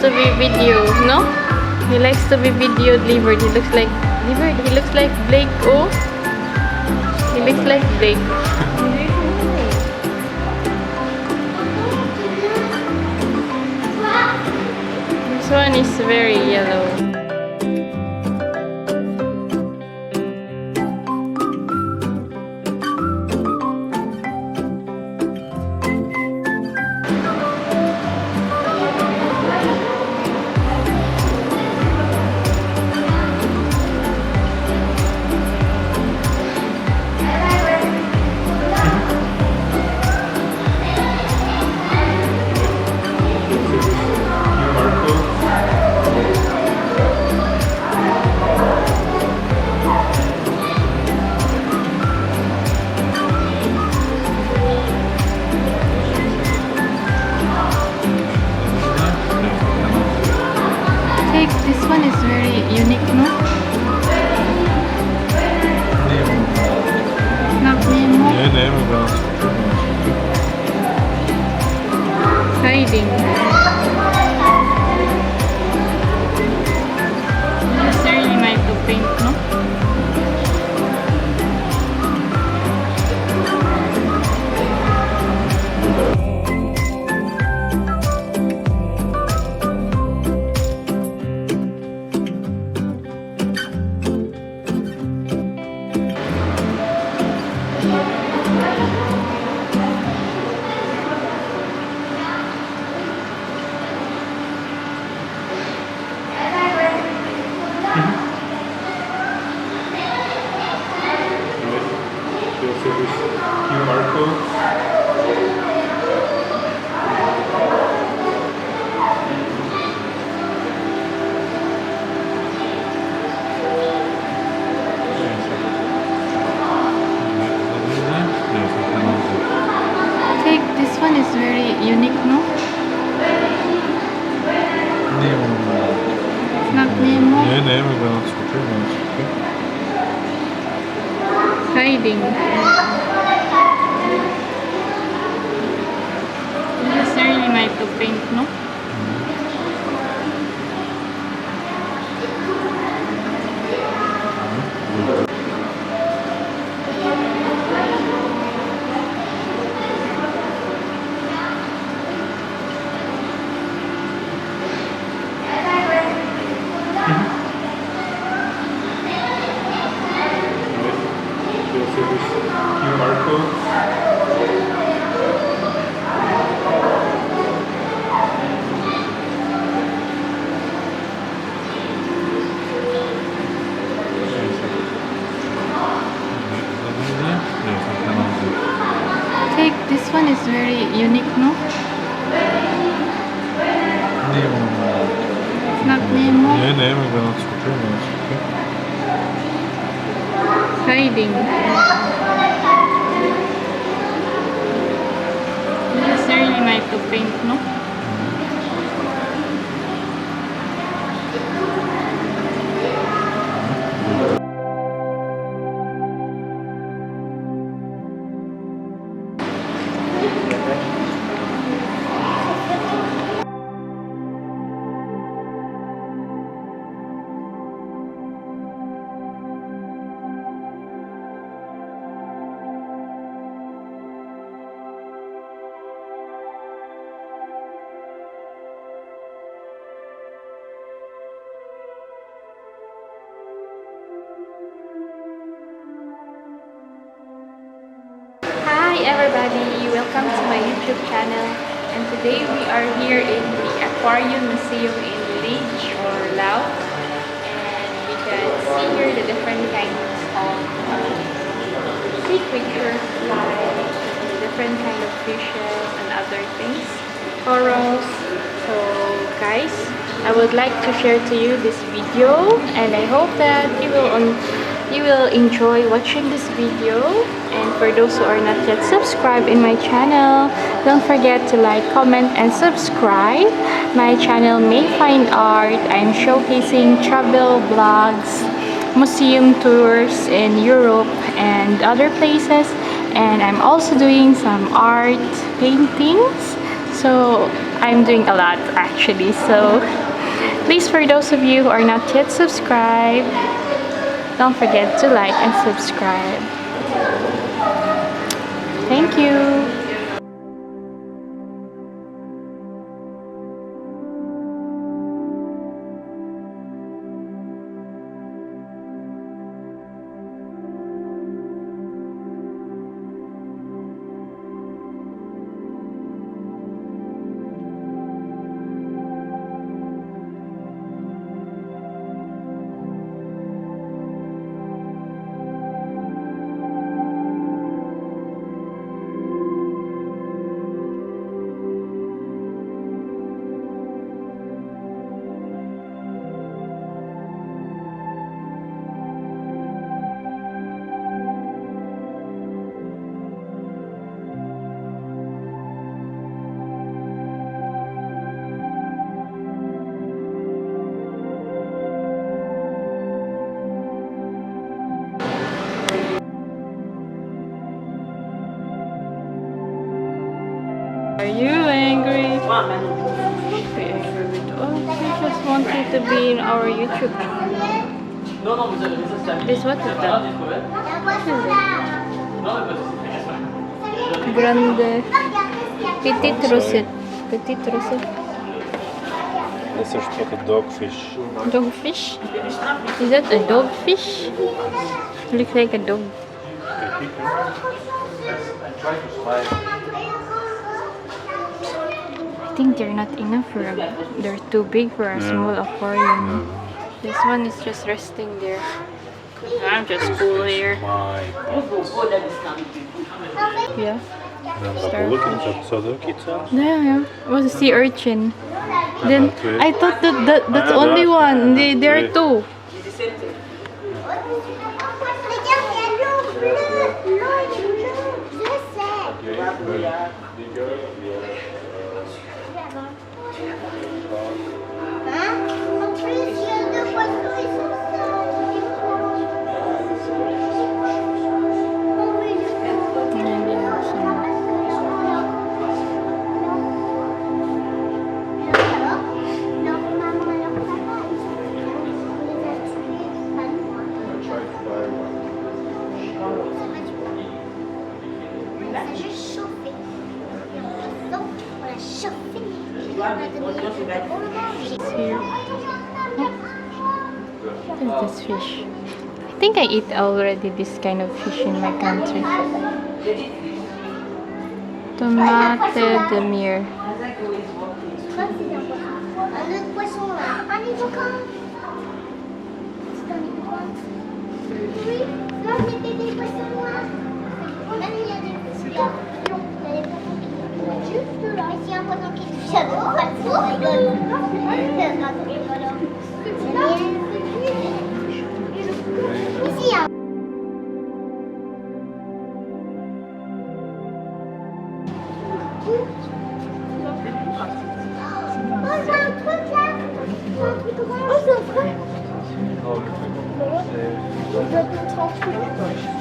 to be videoed, no? He likes to be videoed. Livered. He looks like Livered. He looks like Blake. Oh, he looks like Blake. This one is very yellow. This one is very unique, no? Not Nemo. Nee, Nemo wel. Hiding. This is really nice to paint, no? QR code. This one is very unique, no? Nemo. Not Nemo. Nee, Nemo wel. Hiding. This is really nice to paint, no? QR code. This one is very unique, no? Nemo. Not Nemo. Nee, Nemo wel. Hiding. This is really nice to paint, no? Hi everybody, welcome to my YouTube channel, and today we are here in the Aquarium Museum in Liege or Laos, and we can see here the different kinds of sea creatures, like different kind of fishes and other things, corals. So guys, I would like to share to you this video, and I hope that you will enjoy watching this video. And for those who are not yet subscribed in my channel, don't forget to like, comment, and subscribe. My channel May Fine Art. I'm showcasing travel vlogs, museum tours in Europe and other places, and I'm also doing some art paintings. So I'm doing a lot actually. So please, for those of you who are not yet subscribed, don't forget to like and subscribe. Thank you. Are you angry? Be angry with us? We just want you to be in our YouTube channel. This what is that? Grande. Petite Rosette. Petite Rosette. This is what a dogfish. Dogfish? Is that a dogfish? Looks like a dog. I think they're not enough for a, they're too big for a small aquarium. This one is just resting there. I'm just cool here. Yeah. Yeah. It was a sea urchin. Then I thought that's only one. There are two. Here. What is this fish? I think I eat already this kind of fish in my country. Tomate de mer.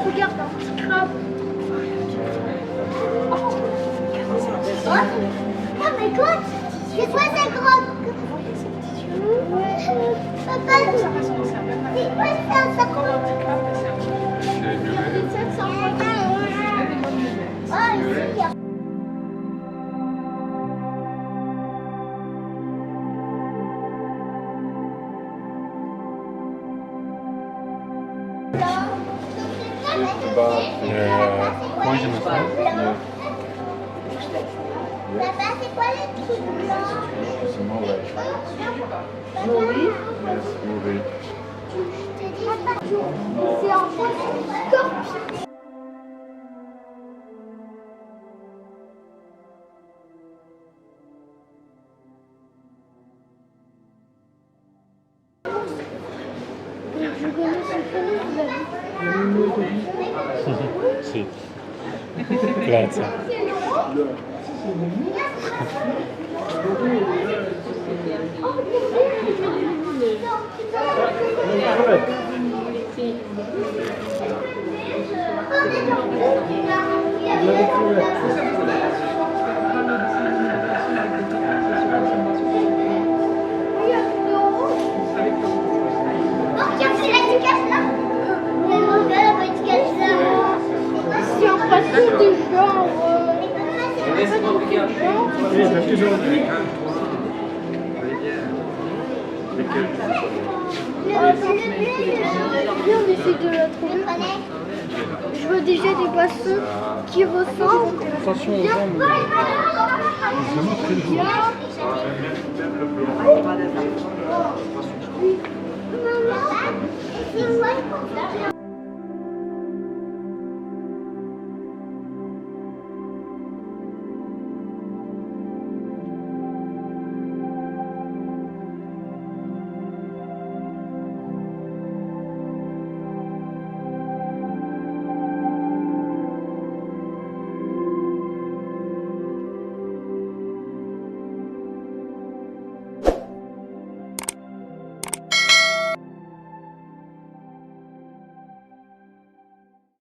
Regarde un petit crabe. Oh my god, c'est quoi ça gros? Papa, c'est quoi ça? Poisonous, huh? Yeah. Papa, c'est quoi les trucs blancs? It's a mullet. Oui. Yes, movie. Papa, c'est en fait scorpion. Sì. Grazie. Viens, on essaie de la trouver. Je vois déjà des poissons qui ressemblent. Attention aux jambes.